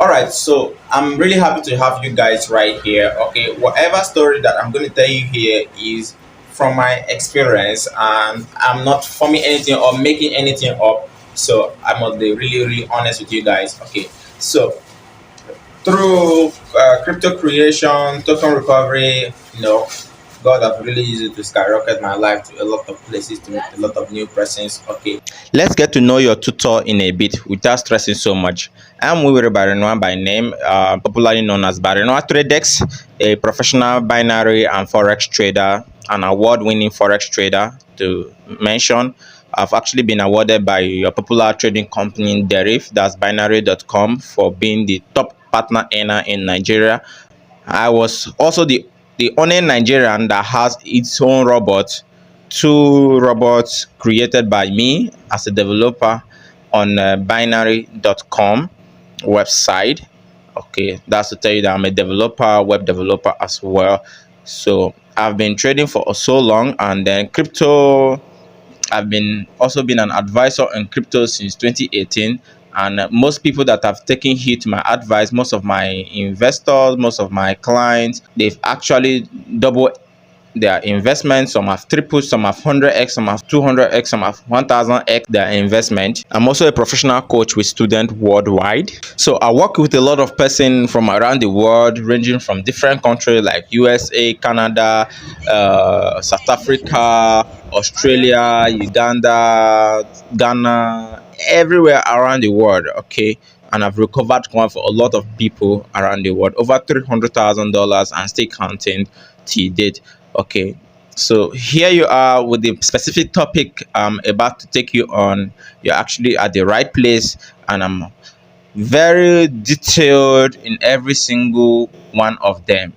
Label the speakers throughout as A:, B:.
A: All right, so I'm really happy to have you guys right here. Okay, whatever story that I'm going to tell you here is from my experience, and I'm not forming anything or making anything up. So I must be really, really honest with you guys. Okay, so through crypto creation, token recovery, God have really used it to skyrocket my life to a lot of places, to meet a lot of new persons. Okay, let's get to know your tutor in a bit without stressing so much. I'm Wiwere Barinoa by name, popularly known as Barinoa Tradex, a professional binary and forex trader, an award-winning forex trader to mention. I've actually been awarded by your popular trading company Deriv, that's binary.com, for being the top partner earner in Nigeria. I was also the only Nigerian that has its own robot, two robots created by me as a developer on binary.com website. Okay, that's to tell you that I'm a developer, web developer as well. So I've been trading for so long, and then crypto, I've been also been an advisor in crypto since 2018. And most people that have taken heed to my advice, most of my investors, most of my clients, they've actually doubled their investment. Some have tripled, some have 100x, some have 200x, some have 1000x their investment. I'm also a professional coach with students worldwide. So I work with a lot of persons from around the world, ranging from different countries like USA, Canada, South Africa, Australia, Uganda, Ghana, everywhere around the world. Okay, and I've recovered coin for a lot of people around the world, over $300,000 and still counting till date. Okay, so here you are with the specific topic I'm about to take you on. You're actually at the right place, and I'm very detailed in every single one of them.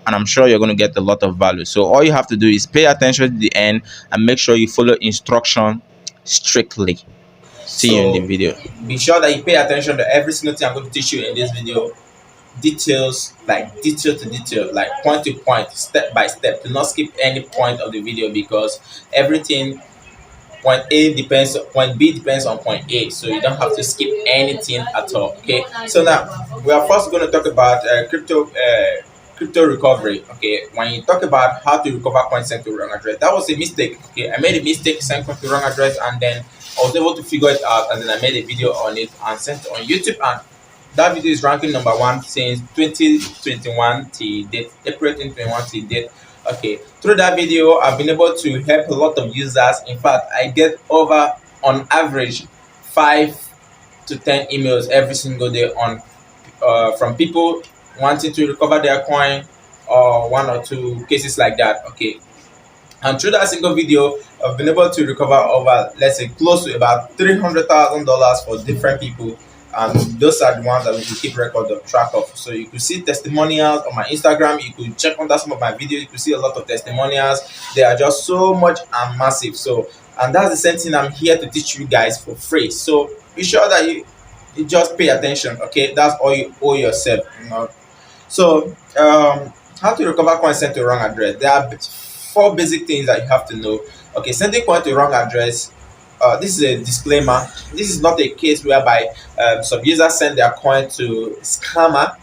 A: And I'm sure you're going to get a lot of value. So all you have to do is pay attention to the end and make sure you follow instruction strictly. See you in the video. Be sure that you pay attention to every single thing I'm going to teach you in this video. Details, like detail to detail, like point to point, step by step. Do not skip any point of the video, because everything, point A depends, point B depends on point A, so you don't have to skip anything at all. Okay, so now we are first going to talk about crypto recovery. Okay, when you talk about how to recover coins sent to wrong address, that was a mistake. Okay, I made a mistake, sent coin to wrong address, and then I was able to figure it out, and then I made a video on it and sent it on YouTube, and that video is ranking number one since 2021 till date, April 2021 till date. Okay, through that video, I've been able to help a lot of users. In fact, I get over, on average, 5 to 10 emails every single day on from people wanting to recover their coin, or one or two cases like that. Okay, and through that single video, I've been able to recover over, let's say, close to about $300,000 for different people. And those are the ones that we can keep record of track of. So you could see testimonials on my Instagram. You could check under some of my videos. You could see a lot of testimonials. They are just so much and massive. So, and that's the same thing I'm here to teach you guys for free. So be sure that you just pay attention. Okay, that's all you owe yourself. So how to recover coin sent to wrong address? There are four basic things that you have to know. Okay, sending coin to wrong address. This is a disclaimer. This is not a case whereby some users send their coin to scammer.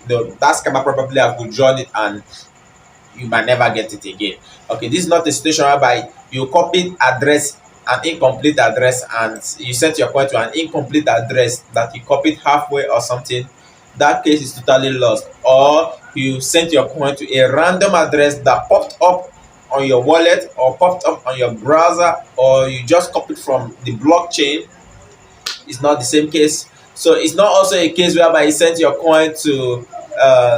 A: That scammer probably have withdrawn it and you might never get it again. Okay, this is not a situation whereby you copied address, an incomplete address, and you sent your coin to an incomplete address that you copied halfway or something. That case is totally lost. Or you sent your coin to a random address that popped up on your wallet or popped up on your browser, or you just copied from the blockchain. It's not the same case. So it's not also a case whereby you sent your coin to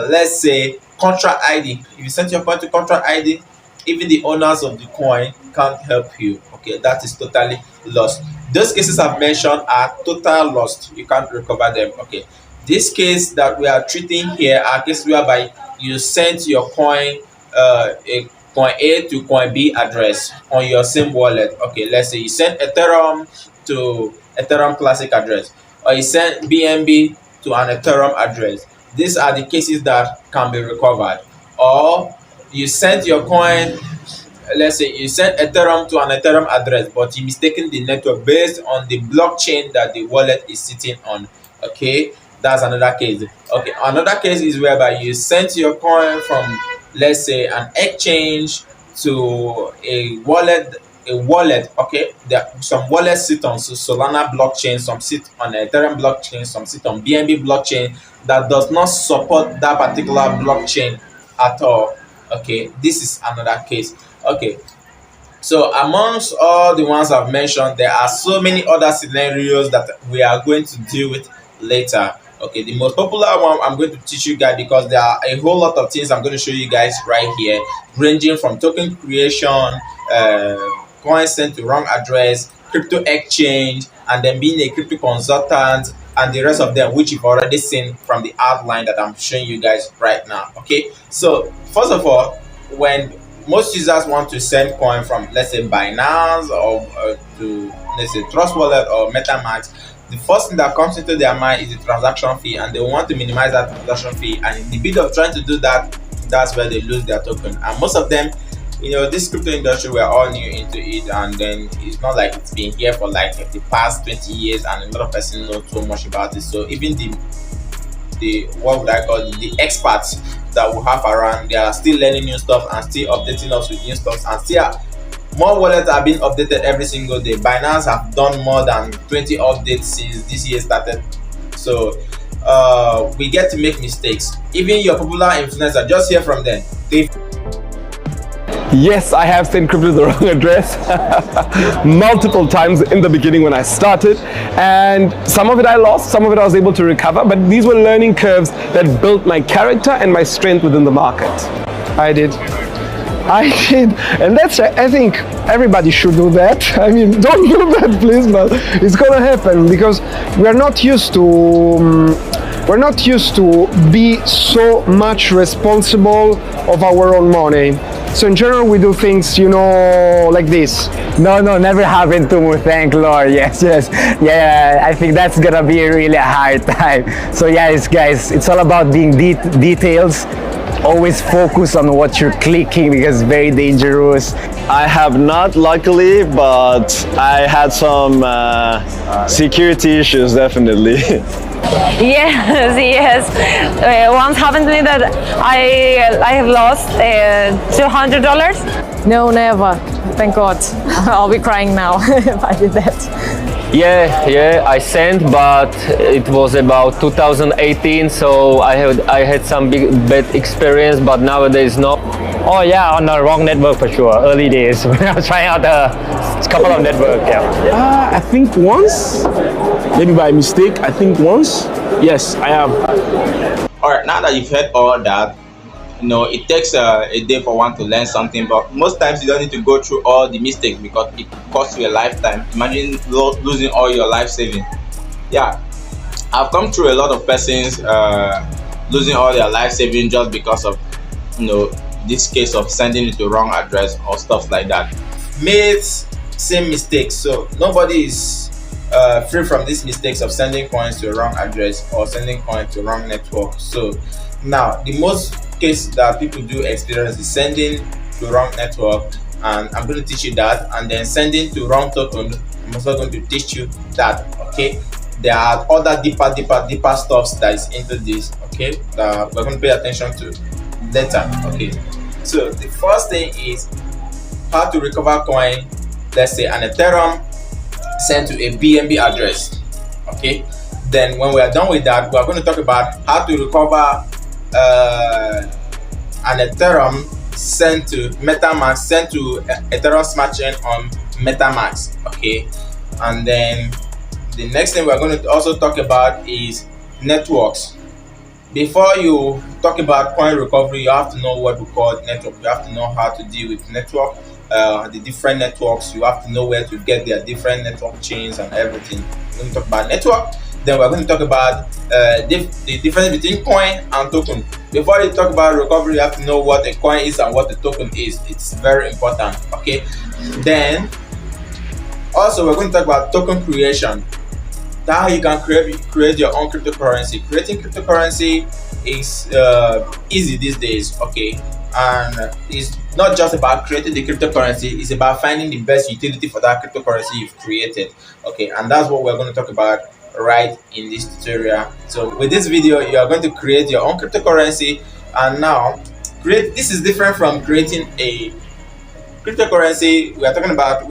A: let's say contract ID. If you sent your coin to contract ID, even the owners of the coin can't help you. Okay, that is totally lost. Those cases I've mentioned are total lost. You can't recover them. Okay, this case that we are treating here are cases whereby you sent your coin, a coin A to coin B address on your same wallet. Okay, let's say you sent Ethereum to Ethereum Classic address, or you sent BNB to an Ethereum address. These are the cases that can be recovered. Or you sent your coin, let's say you sent Ethereum to an Ethereum address, but you mistaken the network based on the blockchain that the wallet is sitting on. Okay, That's another case. Okay, another case is whereby you sent your coin from, let's say, an exchange to a wallet. Okay, some wallets sit on Solana blockchain, some sit on Ethereum blockchain, some sit on BNB blockchain that does not support that particular blockchain at all. Okay, this is another case. Okay, so amongst all the ones I've mentioned, there are so many other scenarios that we are going to deal with later. Okay, the most popular one I'm going to teach you guys, because there are a whole lot of things I'm going to show you guys right here, ranging from token creation, coin sent to wrong address, crypto exchange, and then being a crypto consultant, and the rest of them, which you've already seen from the outline that I'm showing you guys right now. Okay, so first of all, when most users want to send coin from, let's say, Binance or to, let's say, Trust Wallet or MetaMask, the first thing that comes into their mind is the transaction fee, and they want to minimize that transaction fee. And in the bid of trying to do that, that's where they lose their token. And most of them, this crypto industry, we're all new into it, and then it's not like it's been here for like the past 20 years, and a lot of persons know so much about it. So even the what would I call it, the experts that we have around, they are still learning new stuff and still updating us with new stuff, and still more wallets are being updated every single day. Binance have done more than 20 updates since this year started. So we get to make mistakes. Even your popular influencer, just hear from them.
B: Yes, I have sent crypto to the wrong address multiple times in the beginning when I started, and some of it I lost, some of it I was able to recover, but these were learning curves that built my character and my strength within the market. I did, and that's, I think everybody should do that. I mean, don't do that, please, but it's gonna happen because we're not used to be so much responsible of our own money. So in general, we do things, like this.
C: No, never happened to me, thank Lord. Yes. Yeah, I think that's gonna be a really hard time. So yes, guys, it's all about being details. Always focus on what you're clicking because it's very dangerous.
D: I have not, luckily, but I had some security issues, definitely.
E: Yes. Once happened to me that I have lost $200.
F: No, never. Thank God. I'll be crying now if I did that.
G: Yeah, I sent, but it was about 2018, so I had some bad experience, but nowadays no.
C: Oh yeah, on the wrong network for sure. Early days when I was trying out a couple of network. Yeah.
B: I think once, maybe by mistake. I think once. Yes, I have.
A: All right, now that you've heard all that, it takes a day for one to learn something, but most times you don't need to go through all the mistakes because it costs you a lifetime. Imagine losing all your life saving. Yeah, I've come through a lot of persons losing all their life saving just because of this case of sending it to wrong address or stuff like that. Made same mistakes, so nobody is free from these mistakes of sending coins to a wrong address or sending coins to wrong network. So now the most case that people do experience is sending to wrong network, and I'm going to teach you that, and then sending to wrong token. I'm also going to teach you that. Okay, there are other deeper stuffs that is into this. Okay, that we're going to pay attention to later. Okay, so the first thing is how to recover coin. Let's say an Ethereum sent to a BNB address. Okay, then when we are done with that, we are going to talk about how to recover an Ethereum sent to MetaMask, sent to Ethereum Smart Chain on MetaMask. Okay, and then the next thing we're going to also talk about is networks. Before you talk about coin recovery, you have to know what we call network. You have to know how to deal with network, the different networks. You have to know where to get their different network chains and everything. We're going to talk about network. Then we're going to talk about the difference between coin and token. Before you talk about recovery, you have to know what a coin is and what the token is. It's very important. Okay. Then also we're going to talk about token creation. How you can create your own cryptocurrency. Creating cryptocurrency is easy these days. Okay, and it's not just about creating the cryptocurrency. It's about finding the best utility for that cryptocurrency you've created. Okay, and that's what we're going to talk about right in this tutorial. So with this video, you are going to create your own cryptocurrency. And now this is different from creating a cryptocurrency. We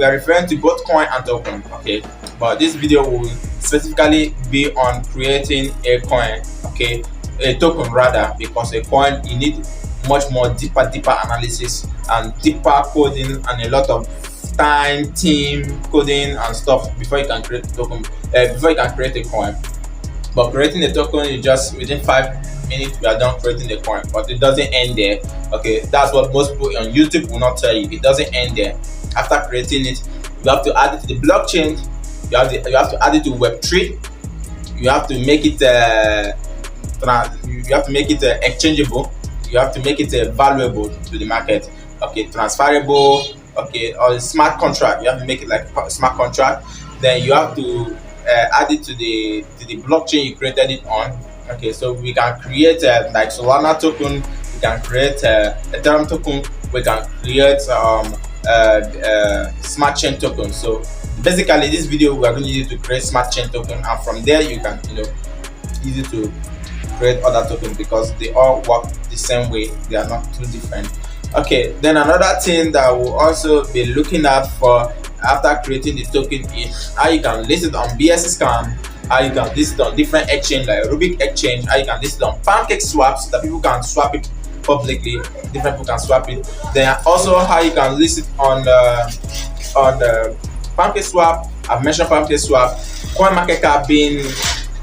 A: are referring to both coin and token, okay, but this video will specifically be on creating a coin, okay, a token rather, because a coin you need much more deeper analysis and deeper coding and a lot of time, team coding and stuff before you can create a token, before you can create a coin. But creating a token, you just within 5 minutes we are done creating the coin. But it doesn't end there. Okay, that's what most people on YouTube will not tell you. It doesn't end there. After creating it, you have to add it to the blockchain. You have to add it to Web3. You have to make it exchangeable. You have to make it valuable to the market. Okay, transferable. Okay, or a smart contract. You have to make it like a smart contract. Then you have to add it to the blockchain you created it on. Okay, so we can create like Solana token, we can create Ethereum token, we can create smart chain token. So basically this video we are going to use to create smart chain token, and from there you can use it to create other tokens because they all work the same way, they are not too different. Okay, then another thing that we'll also be looking at for after creating the token is how you can list it on BSC Scan, how you can list it on different exchange like Rubik exchange, how you can list it on Pancake Swaps that people can swap it publicly, different people can swap it. Then also how you can list it on the Pancake Swap. I've mentioned Pancake Swap, CoinMarketCap being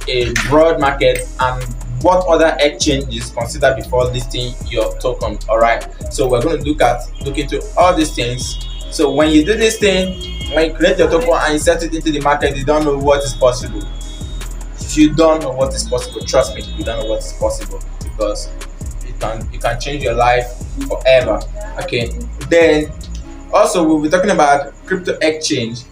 A: a broad market, and what other exchanges consider before listing your token. All right, so we're going to look into all these things. So when you do this thing, when you create your token and you set it into the market, you don't know what is possible. If you don't know what is possible, trust me, you don't know what is possible, because you can change your life forever. Okay, then also we'll be talking about crypto exchange,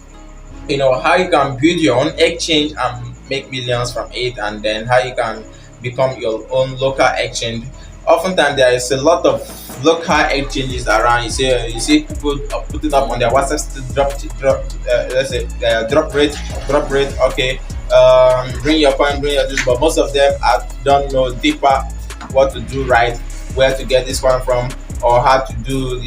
A: how you can build your own exchange and make millions from it, and then how you can become your own local exchange. Oftentimes there is a lot of local exchanges around. You see people putting up on their WhatsApp drop rate. Okay, bring your coin, bring your this, but most of them don't know deeper what to do, right, where to get this one from, or how to do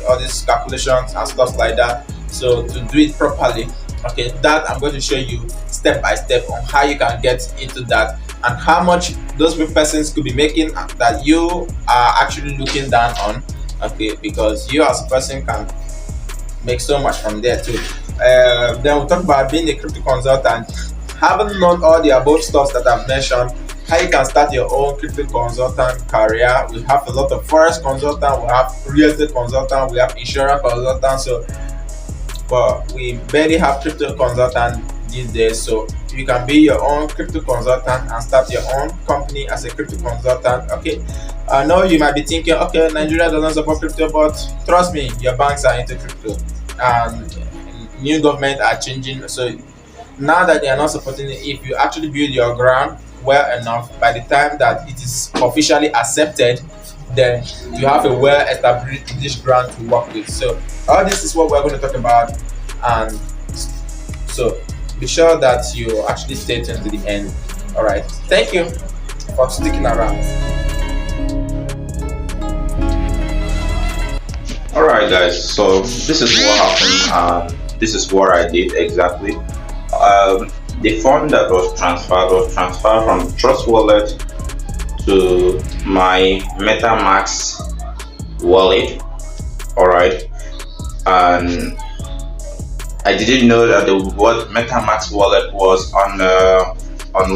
A: all these calculations and stuff like that. So to do it properly, okay, that I'm going to show you step by step on how you can get into that, and how much those persons could be making that you are actually looking down on. Okay, because you as a person can make so much from there too. Then we'll talk about being a crypto consultant. Having known all the above stuff that I've mentioned, how you can start your own crypto consultant career. We have a lot of forex consultant, we have real estate consultant, we have insurance consultant. So but we barely have crypto consultant these days. So you can be your own crypto consultant and start your own company as a crypto consultant. Okay, I know you might be thinking, okay, Nigeria doesn't support crypto, but trust me, your banks are into crypto, and new government are changing. So now that they are not supporting it, if you actually build your ground well enough, by the time that it is officially accepted, then you have a well established ground to work with. So all this is what we're going to talk about, and so be sure that you actually stay tuned to the end. All right, thank you for sticking around.
H: All right, guys, so this is what happened. This is what I did exactly. The fund that was transferred from Trust Wallet to my MetaMask wallet. All right, and I didn't know that what MetaMask wallet was on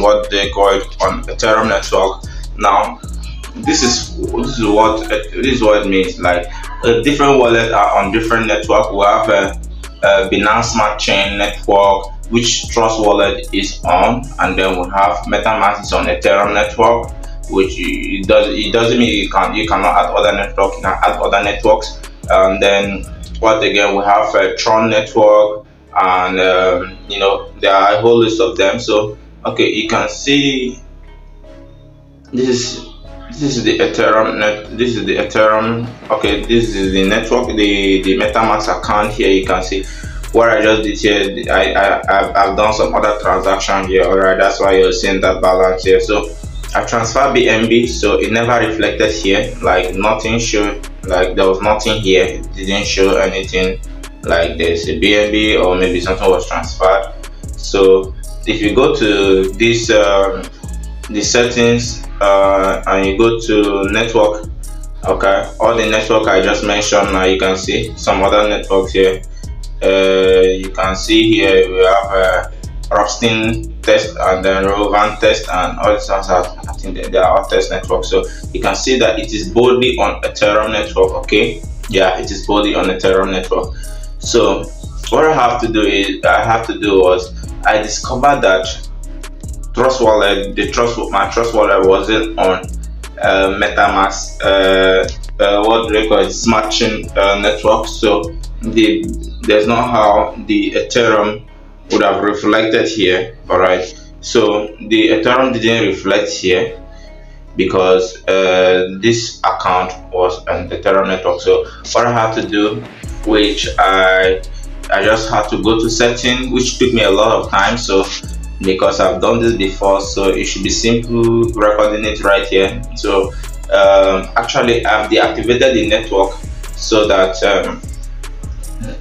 H: what they call it on Ethereum network. Now, this is what it means. Like different wallets are on different network. We have a Binance Smart Chain network, which Trust Wallet is on, and then we have MetaMask is on Ethereum network, which it doesn't mean you cannot add other network. You can add other networks, and then what again, we have a Tron network, and there are a whole list of them. So okay, you can see this is the Ethereum this is the Ethereum. Okay, this is the network, the MetaMask account. Here you can see what I just did here, I've done some other transaction here. All right, that's why you're seeing that balance here. So I transferred BNB, so it never reflected here, like nothing showed, like there was nothing here, it didn't show anything like there's a BNB or maybe something was transferred. So if you go to this the settings and you go to network, okay, all the network I just mentioned, now you can see some other networks here. You can see here we have Rustin test and then Rovan test and all this. I think they are all test networks. So you can see that it is boldly on Ethereum network. Okay, yeah, it is boldly on Ethereum network. So what I have to do was I discovered that Trust Wallet, my Trust Wallet wasn't on MetaMask. What do they call it? Smart Chain network. So there's not how the Ethereum would have reflected here. All right, so the Ethereum didn't reflect here because this account was an Ethereum network. So what I had to do, which I just had to go to setting, which took me a lot of time. So because I've done this before, so it should be simple recording it right here. So actually I've deactivated the network so that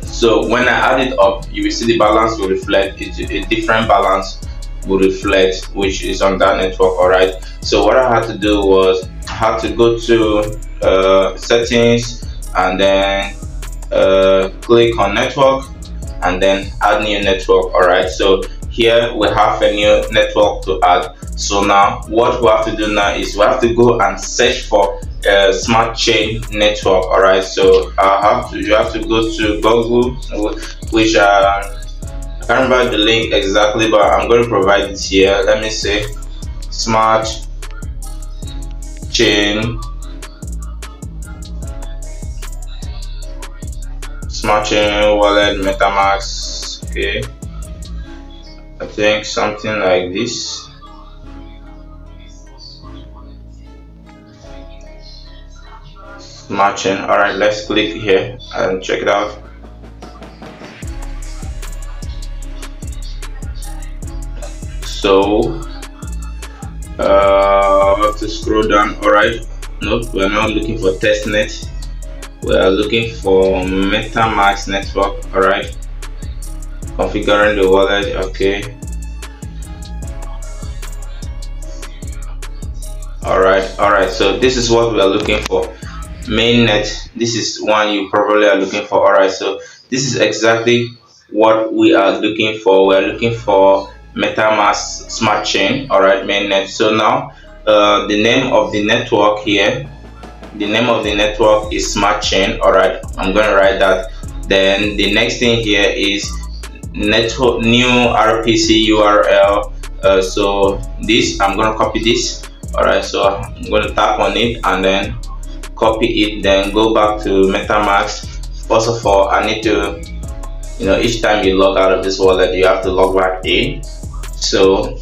H: so when I add it up, you will see the balance will reflect. A different balance will reflect, which is on that network. All right, so what I had to do was I had to go to settings and then click on network and then add new network. All right, so here we have a new network to add. So now what we have to do now is we have to go and search for Smart Chain network. All right, so you have to go to Google, which I can't remember the link exactly, but I'm going to provide it here. Let me say Smart Chain wallet MetaMask. Okay, I think something like this. Smart Chain. All right, let's click here and check it out. So I have to scroll down. All right, no, we're not looking for testnet, we are looking for MetaMask network. All right, configuring the wallet. Okay, all right, so this is what we are looking for. Mainnet, this is one you probably are looking for. All right, so this is exactly what we are looking for. We are looking for MetaMask Smart Chain. All right, mainnet. So now the name of the network here, the name of the network is Smart Chain. All right, I'm going to write that. Then the next thing here is network new RPC URL. So this, I'm going to copy this. All right, so I'm going to tap on it and then copy it, then go back to MetaMask. First of all, I need to, each time you log out of this wallet, you have to log back in. So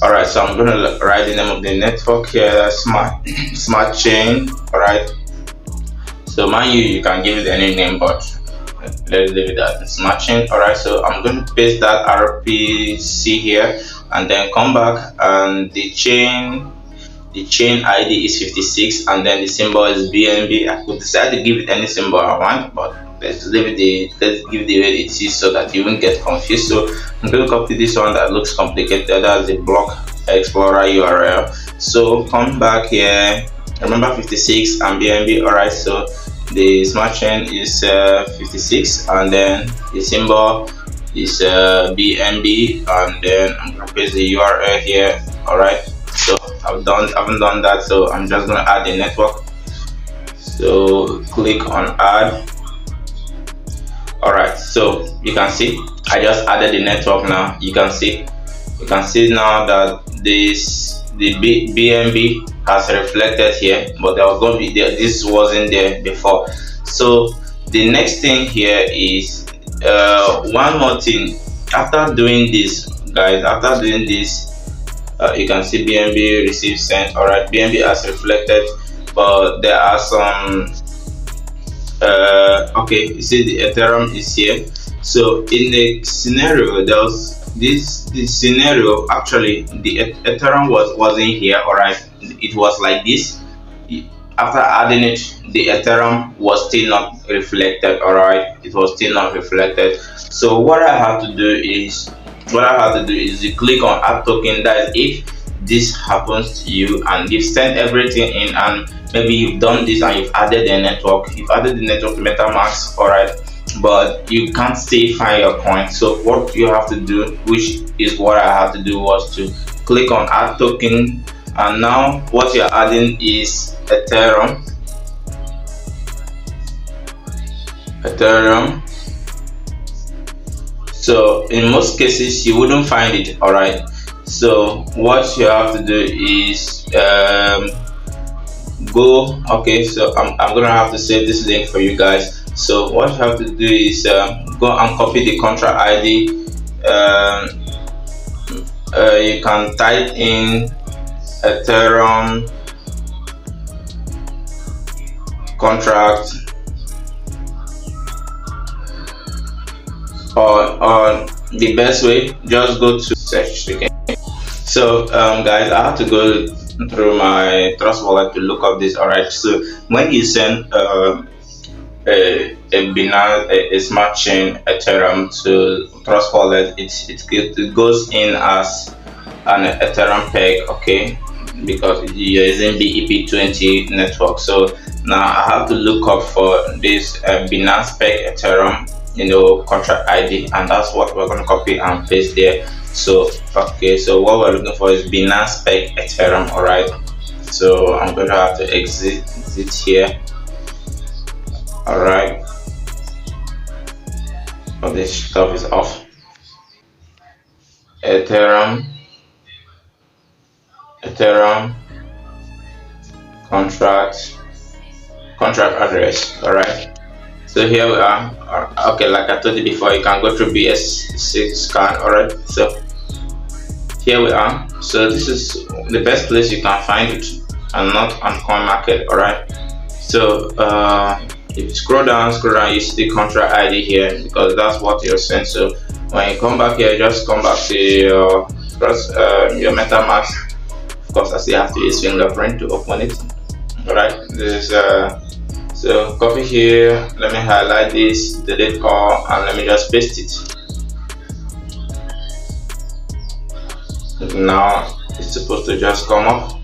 H: all right, so I'm gonna write the name of the network here, smart chain. All right, so mind you can give it any name, but let's leave it at Smart Chain. All right, so I'm going to paste that RPC here and then come back, and the chain ID is 56 and then the symbol is BNB. I could decide to give it any symbol I want, but let's give it the way it is so that you won't get confused. So I'm going to copy this one that looks complicated. That's the block explorer URL. So come back here, remember 56 and BNB. All right, so the Smart Chain is 56 and then the symbol is BNB, and then I'm going to paste the URL here. All right, so I haven't done that, so I'm just going to add the network. So click on add. All right, so you can see I just added the network. Now you can see now that the BNB has reflected here, but there was going to be there, this wasn't there before. So the next thing here is one more thing. After doing this, guys, you can see BNB receive sent. All right, BNB has reflected, but there are some okay, you see the Ethereum is here, So in the scenario, there was this scenario. Actually, the Ethereum wasn't here. All right, it was like this. After adding it, the Ethereum was still not reflected. All right, it was still not reflected. So what I have to do is you click on add token. That is if this happens to you and you've sent everything in, and maybe you've done this and you've added the network to MetaMask. All right, but you can't still find your coin. So what you have to do, which is what I had to do, was to click on add token, and now what you're adding is Ethereum. So in most cases you wouldn't find it. All right, so what you have to do is go. Okay, so I'm gonna have to save this link for you guys. So what you have to do is go and copy the contract ID. You can type in Ethereum contract, or the best way, just go to search again. So guys, I have to go through my Trust wallet to look up this. All right, so when you send a Binance, a smart chain Ethereum to Trust wallet, it goes in as an Ethereum peg, okay, because you're using BEP20 network. So now I have to look up for this Binance peg Ethereum, contract ID, and that's what we're going to copy and paste there. So okay, so what we're looking for is Binance peg Ethereum. All right, so I'm going to have to exit here. All right, so this stuff is off. Ethereum contract address. All right, so here we are. Okay, like I told you before, you can go through BS6 scan. All right, so here we are. So this is the best place you can find it, and not on coin market. All right, so if you scroll down, you see the contract ID here, because that's what you're sent. So when you come back here, just come back to your MetaMask. Of course, I still have to use fingerprint to open it. All right, this so copy here. Let me highlight this, delete all, and let me just paste it. Now it's supposed to just come up.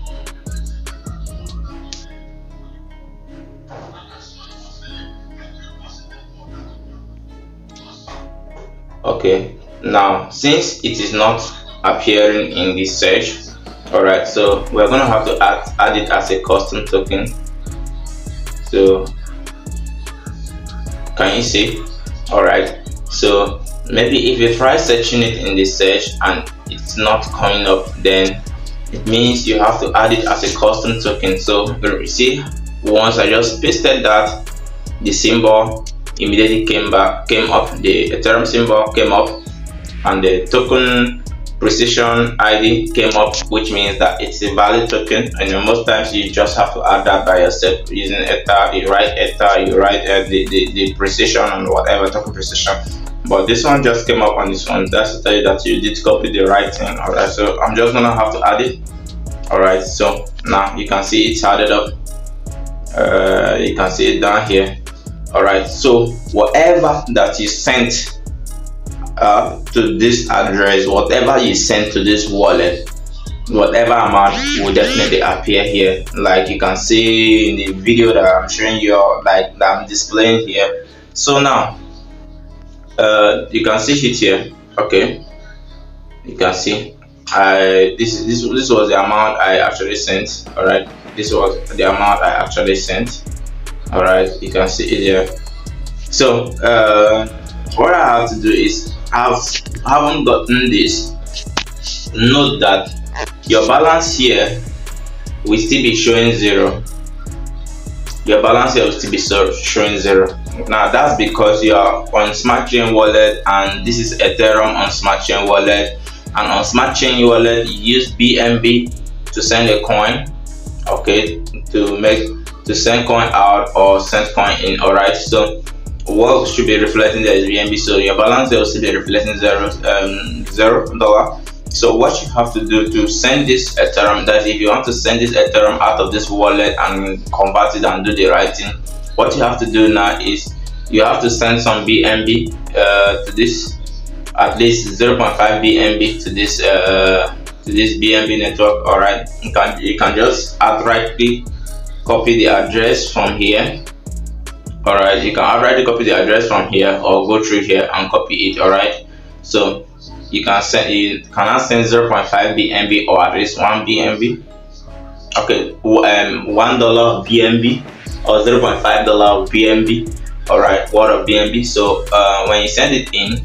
H: Okay, now since it is not appearing in this search, all right, so we're gonna have to add it as a custom token. So can you see? All right, so maybe if you try searching it in the search and it's not coming up, then it means you have to add it as a custom token. So you see, once I just pasted that, the symbol immediately came up, the Ethereum symbol came up, and the token precision ID came up, which means that it's a valid token. And most times you just have to add that by yourself using Ether. You write Ether, you write the precision and whatever token precision. But this one just came up on this one. That's to tell you that you did copy the right thing. All right, so I'm just gonna have to add it. All right, so now you can see it's added up. You can see it down here. All right, so whatever that you sent to this address, whatever you sent to this wallet, whatever amount will definitely appear here. Like you can see in the video that I'm showing you, like that I'm displaying here. So now you can see it here. Okay, you can see this was the amount I actually sent. All right, this was the amount I actually sent. All right, you can see it here. So what I have to do is, I haven't gotten this. Note that your balance here will still be showing 0. Your balance here will still be showing 0. Now that's because you are on Smart Chain wallet, and this is Ethereum on Smart Chain wallet. And on Smart Chain wallet, you use BNB to send a coin, okay, to send coin out or send coin in. All right, so what should be reflecting there is BNB, so your balance there will still be reflecting $0. So what you have to do to send this Ethereum, that if you want to send this Ethereum out of this wallet and convert it and do the right thing, what you have to do now is you have to send some BNB to this, at least 0.5 BNB to this BNB network. All right, you can just right click, copy the address from here. All right, you can already copy the address from here or go through here and copy it. All right, so you cannot send 0.5 BNB or at least 1 BNB. Okay, $1 BNB or $0.5 BNB. All right, worth of BNB. So when you send it in,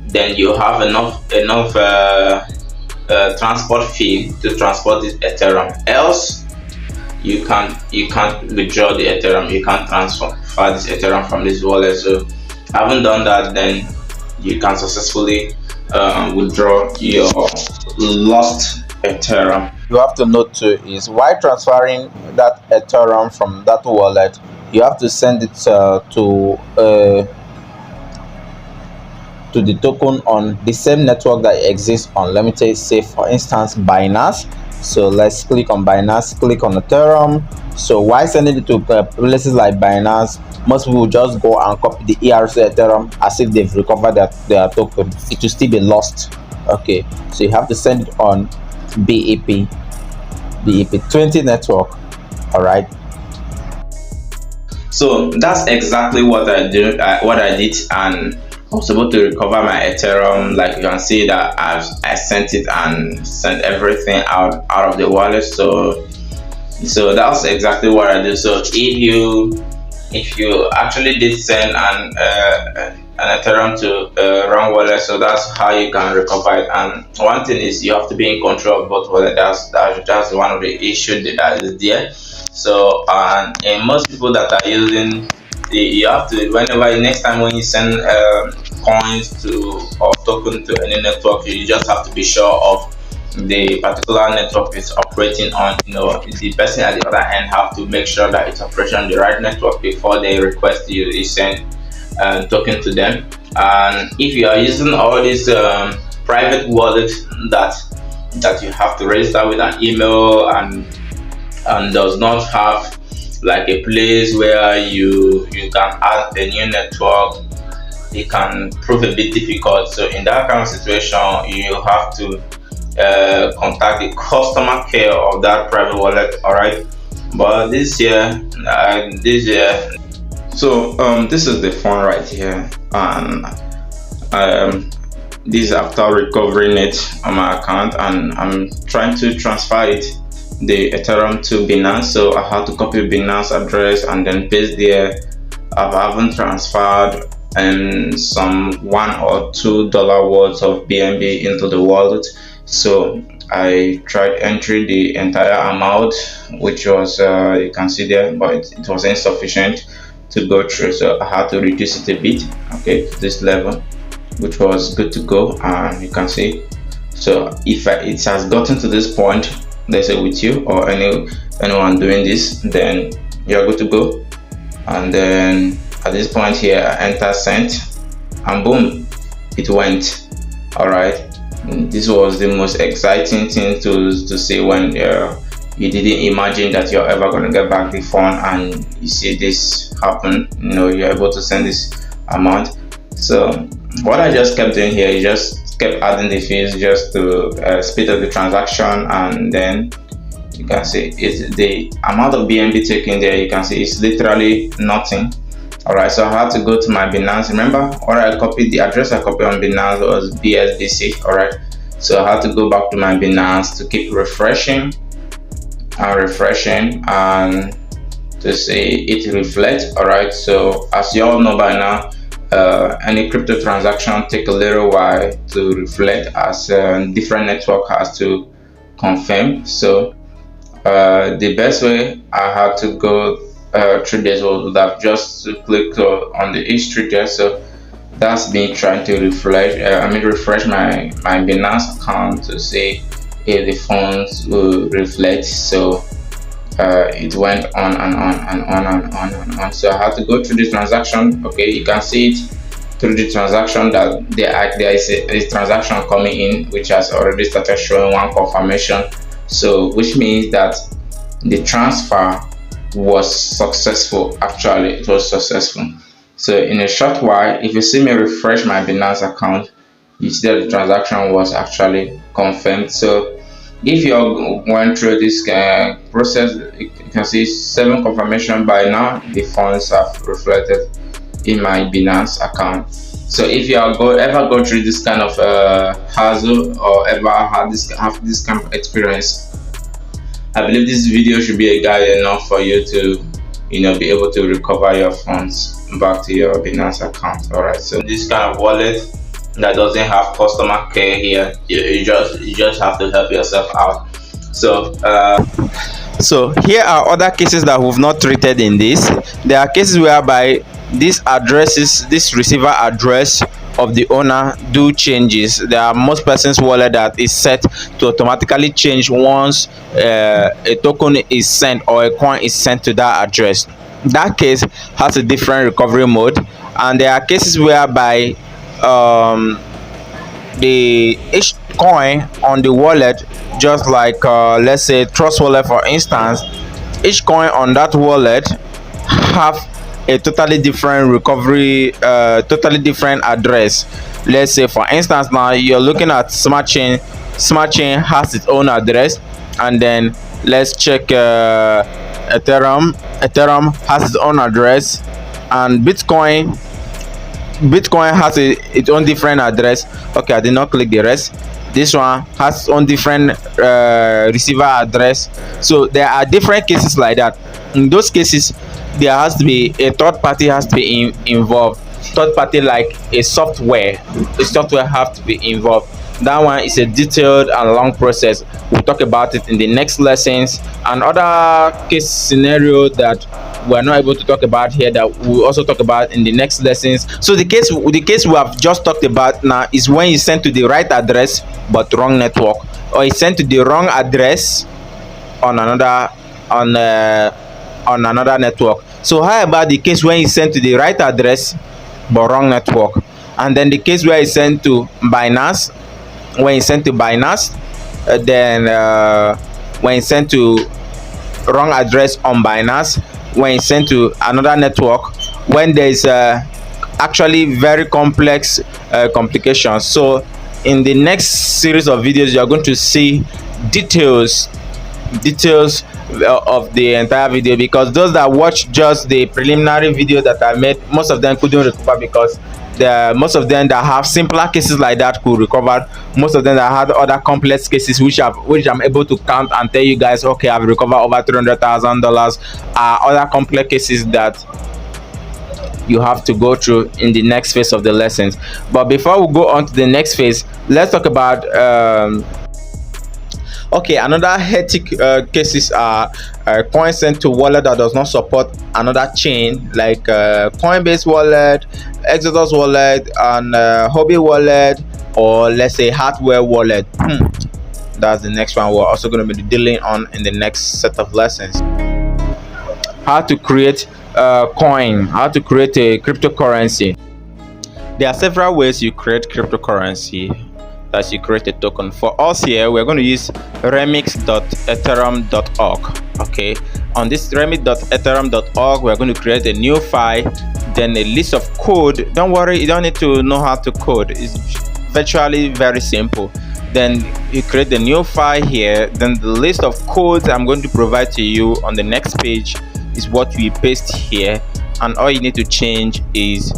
H: then you have enough transport fee to transport this Ethereum. Else you can't withdraw the Ethereum, you can't transfer this Ethereum from this wallet. So having done that, then you can successfully withdraw your lost Ethereum.
A: You have to note too is while transferring that Ethereum from that wallet, you have to send it to the token on the same network that exists on, let me say for instance Binance. So let's click on Binance, click on Ethereum. So while sending it to places like Binance, most people just go and copy the ERC Ethereum as if they've recovered their token. It will still be lost. Okay, so you have to send it on BEP20 network. All right,
H: so that's exactly what I did, and I was able to recover my Ethereum. Like you can see that I sent it and sent everything out of the wallet. So that's exactly what I do. So if you actually did send an Ethereum to wrong wallet, so that's how you can recover it. And one thing is you have to be in control of both wallets. That's one of the issues that is there. So and most people that are using, you have to, whenever next time when you send coins to or token to any network, you just have to be sure of the particular network is operating on. The person at the other end have to make sure that it's operating on the right network before they request you send token to them. And if you are using all these private wallets that you have to register with an email and does not have like a place where you can add a new network, it can prove a bit difficult. So in that kind of situation, you have to contact the customer care of that private wallet. All right, but this year, so this is the phone right here, and this is after recovering it on my account, and I'm trying to transfer the Ethereum to Binance. So I had to copy Binance address and then paste there. I haven't transferred some $1 or $2 worth of BNB into the wallet. So I tried entering the entire amount, which was you can see there, but it was insufficient to go through. So I had to reduce it a bit, okay, to this level, which was good to go. And you can see, so if it has gotten to this point, let's say with you or anyone doing this, then you're good to go. And then at this point here, I enter sent, and boom, it went. All right, this was the most exciting thing to see when you didn't imagine that you're ever going to get back the phone and you see this happen. You're able to send this amount. So what I just kept doing here is just kept adding the fees just to speed up the transaction. And then you can see the amount of BNB taken there, you can see it's literally nothing. All right, so I had to go to my Binance. Remember, or I copied the address I copied on Binance was BSBC. All right, so I had to go back to my Binance to keep refreshing and to see it reflect. All right, so as you all know by now, any crypto transaction take a little while to reflect, as different network has to confirm. So the best way I had to go through this would have just to click on the history there. So that's me trying to refresh my Binance account to see if the funds will reflect. So it went on and on and on and on and on. So I had to go through the transaction. Okay, you can see it through the transaction that there is a transaction coming in, which has already started showing one confirmation. So which means that the transfer was successful. Actually, it was successful. So in a short while, if you see me refresh my Binance account, you see that the transaction was actually confirmed. So if you're going through this process, you can see 7 confirmation by now. The funds have reflected in my Binance account. So if you are ever go through this kind of hassle, or ever have this kind of experience, I believe this video should be a guide enough for you to be able to recover your funds back to your Binance account. All right, so this kind of wallet that doesn't have customer care here, you just have to help yourself out. So here are other cases that we've not treated in this. There are cases whereby these addresses, this receiver address of the owner do changes. There are most persons wallet that is set to automatically change once a token is sent or a coin is sent to that address. That case has a different recovery mode, and there are cases whereby each coin on the wallet, just like let's say Trust Wallet for instance, each coin on that wallet have a totally different recovery, totally different address. Let's say for instance, now you're looking at Smart Chain. Smart Chain has its own address, and then let's check Ethereum. Ethereum has its own address, and Bitcoin has its own different address. Okay, I did not click the rest. This one has its own different receiver address. So there are different cases like that. In those cases, there has to be a third party has to be involved. Third party like a software have to be involved. That one is a detailed and long process. We'll talk about it in the next lessons, and other case scenario that we're not able to talk about here that we'll also talk about in the next lessons. So the case we have just talked about now is when you send to the right address but wrong network, or you send to the wrong address on another network. So how about the case when you send to the right address but wrong network? And then the case where you send to Binance, when you send to Binance, then when you send to wrong address on Binance, when you send to another network, when there is actually very complex complications. So in the next series of videos, you are going to see details of the entire video, because those that watch just the preliminary video that I made, most of them couldn't recover, because most of them that have simpler cases like that could recover. Most of them that had other complex cases, which I'm able to count and tell you guys, okay, I've recovered over $300,000, are other complex cases that you have to go through in the next phase of the lessons. But before we go on to the next phase, let's talk about okay, another hectic cases are coin sent to wallet that does not support another chain, like Coinbase wallet, Exodus wallet, and Hobby wallet, or let's say hardware wallet. That's the next one we're also going to be dealing on in the next set of lessons. How to create a coin, how to create a cryptocurrency. There are several ways you create cryptocurrency, that you create a token. For us here, we're going to use remix.ethereum.org. okay, on this remix.ethereum.org, we're going to create a new file, then a list of code. Don't worry, you don't need to know how to code. It's virtually very simple. Then you create the new file here, then the list of codes I'm going to provide to you on the next page is what we paste here, and all you need to change is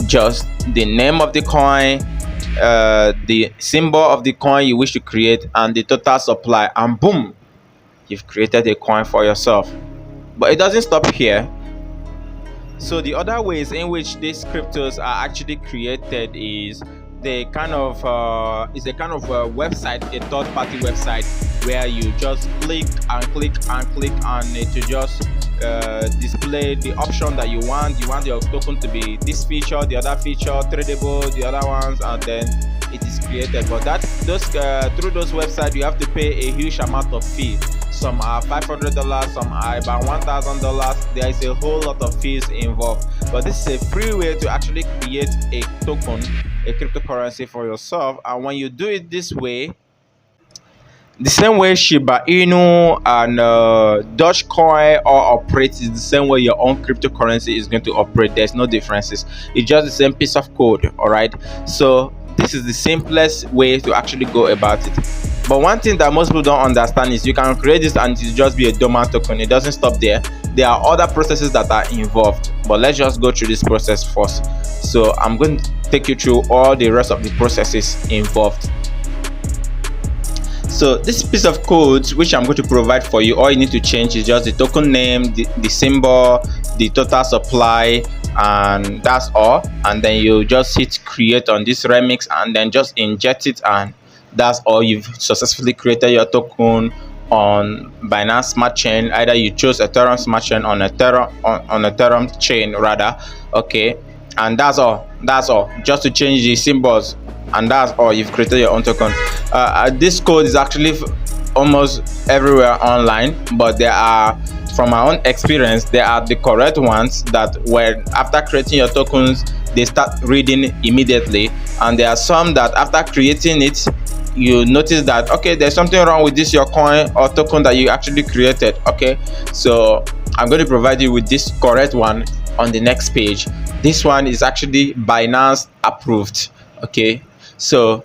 H: just the name of the coin, the symbol of the coin you wish to create, and the total supply, and boom, you've created a coin for yourself. But it doesn't stop here. So the other ways in which these cryptos are actually created is the kind of website, a third-party website, where you just click and click and click, and it will just display the option that you want. You want your token to be this feature, the other feature, tradable, the other ones, and then
A: it is created. But that those through those websites you have to pay a huge amount of fee. Some are $500, some are about $1,000. There is a whole lot of fees involved, but this is a free way to actually create a token, a cryptocurrency for yourself. And when you do it this way, the same way Shiba Inu and Dogecoin all operate is the same way your own cryptocurrency is going to operate. There's no differences. It's just the same piece of code. All right. So this is the simplest way to actually go about it. But one thing that most people don't understand is you can create this and it just be a dormant token. It doesn't stop there. There are other processes that are involved. But let's just go through this process first. So I'm going to take you through all the rest of the processes involved. So this piece of code which I'm going to provide for you, all you need to change is just the token name, the symbol, the total supply, and that's all. And then you just hit create on this remix and then just inject it, and that's all. You've successfully created your token on Binance Smart Chain. Either you chose Ethereum Smart Chain on Ethereum chain rather. Okay, and that's all. Just to change the symbols, and that's all. You've created your own token. This code is actually almost everywhere online, but there are, from my own experience, there are the correct ones that when after creating your tokens they start reading immediately, and there are some that after creating it you notice that okay, there's something wrong with this your coin or token that you actually created. Okay, so I'm going to provide you with this correct one on the next page. This one is actually Binance approved. Okay, so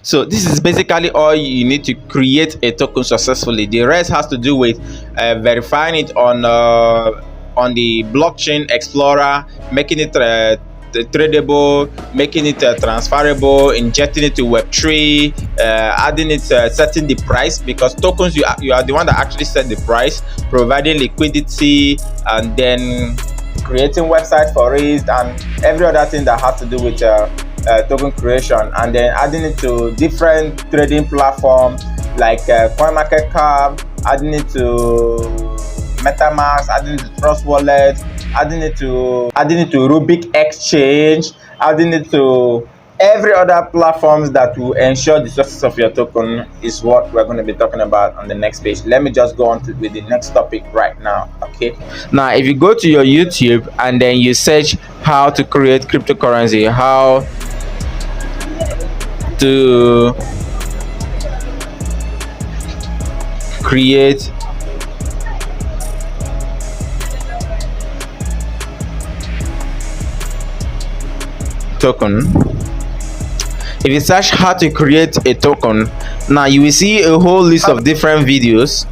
A: this is basically all you need to create a token successfully. The rest has to do with verifying it on the blockchain explorer, making it tradable, making it transferable, injecting it to Web3, adding it, setting the price, because tokens you are the one that actually set the price, providing liquidity, and then creating websites for it and every other thing that has to do with token creation, and then adding it to different trading platforms like CoinMarketCap, adding it to MetaMask, adding it to Trust Wallet, adding it to Rubik Exchange, adding it to every other platforms that will ensure the success of your token is what we're going to be talking about on the next page. Let me just go on with the next topic right now. Okay, now if you go to your YouTube and then you search how to create cryptocurrency, how to create token, if you search how to create a token, now you will see a whole list of different videos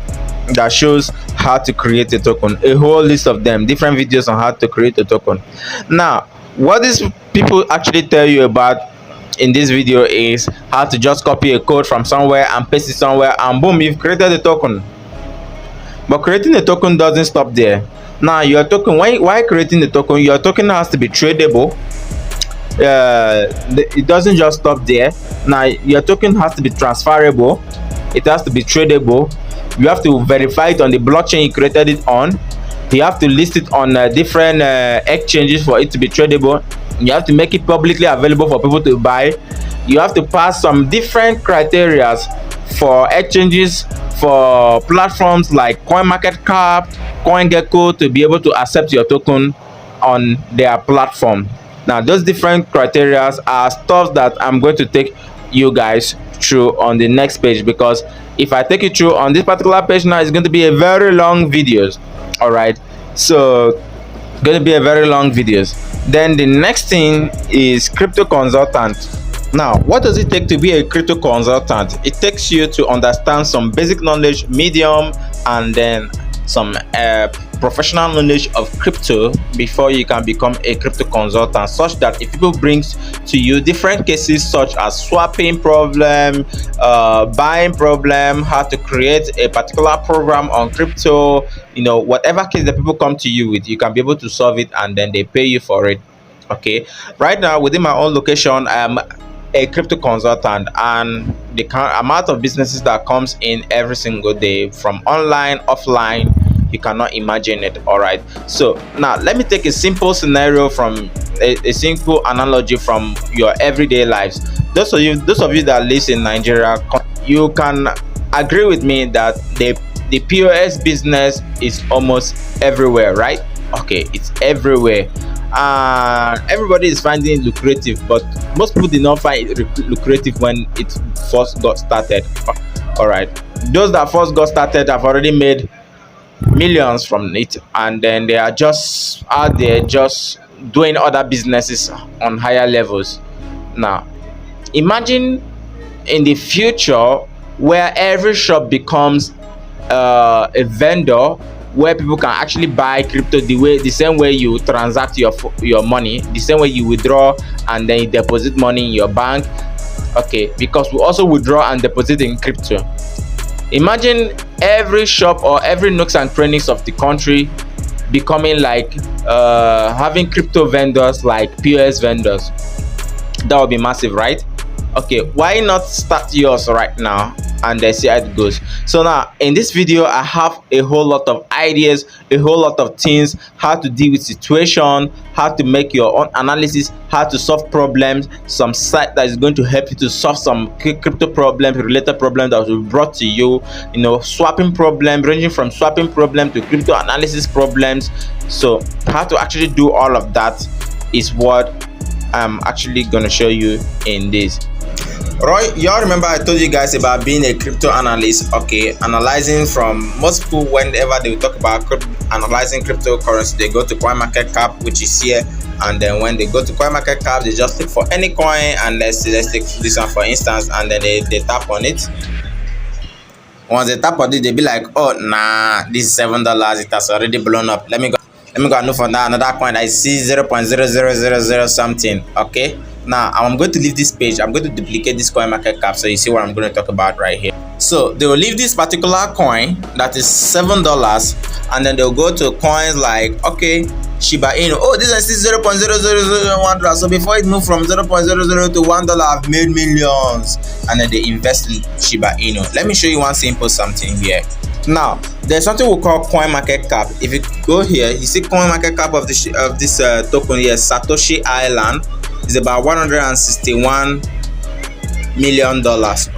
A: that shows how to create a token, a whole list of them, different videos on how to create a token. Now what these people actually tell you about in this video is how to just copy a code from somewhere and paste it somewhere, and boom, you've created a token. But creating a token doesn't stop there. Now your token, why creating the token, your token has to be tradable. It doesn't just stop there. Now your token has to be transferable, it has to be tradable. You have to verify it on the blockchain you created it on. You have to list it on different exchanges for it to be tradable. You have to make it publicly available for people to buy. You have to pass some different criteria for exchanges, for platforms like CoinMarketCap, CoinGecko, to be able to accept your token on their platform. Now those different criteria are stuff that I'm going to take you guys through on the next page, because if I take you through on this particular page now, it's going to be a very long videos. All right, so going to be a very long videos. Then the next thing is crypto consultant. Now what does it take to be a crypto consultant? It takes you to understand some basic knowledge, medium, and then some professional knowledge of crypto before you can become a crypto consultant, such that if people bring to you different cases such as swapping problem, buying problem, how to create a particular program on crypto, whatever case that people come to you with, you can be able to solve it and then they pay you for it. Okay, right now within my own location I am a crypto consultant, and the amount of businesses that comes in every single day, from online, offline, you cannot imagine it. All right, so now let me take a simple scenario from a simple analogy from your everyday lives. Those of you that live in Nigeria, you can agree with me that the POS business is almost everywhere, right? Okay, it's everywhere. Everybody is finding it lucrative, but most people did not find it lucrative when it first got started. All right, those that first got started have already made millions from it, and then they are just out there just doing other businesses on higher levels. Now imagine in the future where every shop becomes a vendor, where people can actually buy crypto the same way you transact your money, the same way you withdraw and then you deposit money in your bank. Okay, because we also withdraw and deposit in crypto. Imagine every shop or every nooks and crannies of the country becoming like having crypto vendors like POS vendors. That would be massive, right? Okay, why not start yours right now and then see how it goes? So now in this video I have a whole lot of ideas, a whole lot of things, how to deal with situation, how to make your own analysis, how to solve problems, some site that is going to help you to solve some crypto problems, related problems that will be brought to you, swapping problem, ranging from swapping problem to crypto analysis problems. So how to actually do all of that is what I'm actually gonna show you in this. Right, y'all remember I told you guys about being a crypto analyst. Okay, analyzing from most people, whenever they talk about analyzing cryptocurrency, they go to CoinMarketCap, which is here, and then when they go to CoinMarketCap, they just look for any coin, and let's take this one for instance, and then they tap on it. Once they tap on it, they be like, oh nah, this is $7, it has already blown up. Let me go and look for that another coin. I see 0.0000 something. Okay, now I'm going to leave this page. I'm going to duplicate this coin market cap so you see what I'm going to talk about right here. So they will leave this particular coin that is $7, and then they'll go to coins like, okay, Shiba Inu. Oh, this is still 0.0001. So before it moved from 0.00 to $1, I've made millions. And then they invest in Shiba Inu. Let me show you one simple something here. Now there's something we call coin market cap. If you go here, you see coin market cap of this token here, Satoshi Island, is about $161 million,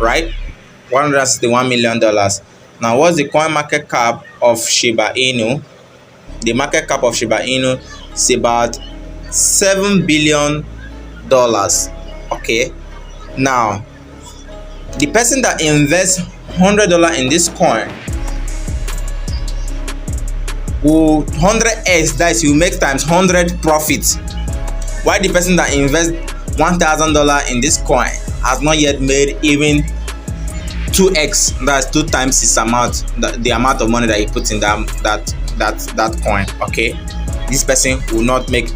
A: right? $161 million. Now what's the coin market cap of Shiba Inu? The market cap of Shiba Inu is about $7 billion. Okay, now the person that invests $100 in this coin will 100x, that is, you make times 100 profits, while the person that invests $1,000 in this coin has not yet made even 2x, that's 2 times his amount, the amount of money that he puts in that coin. Okay, this person will not make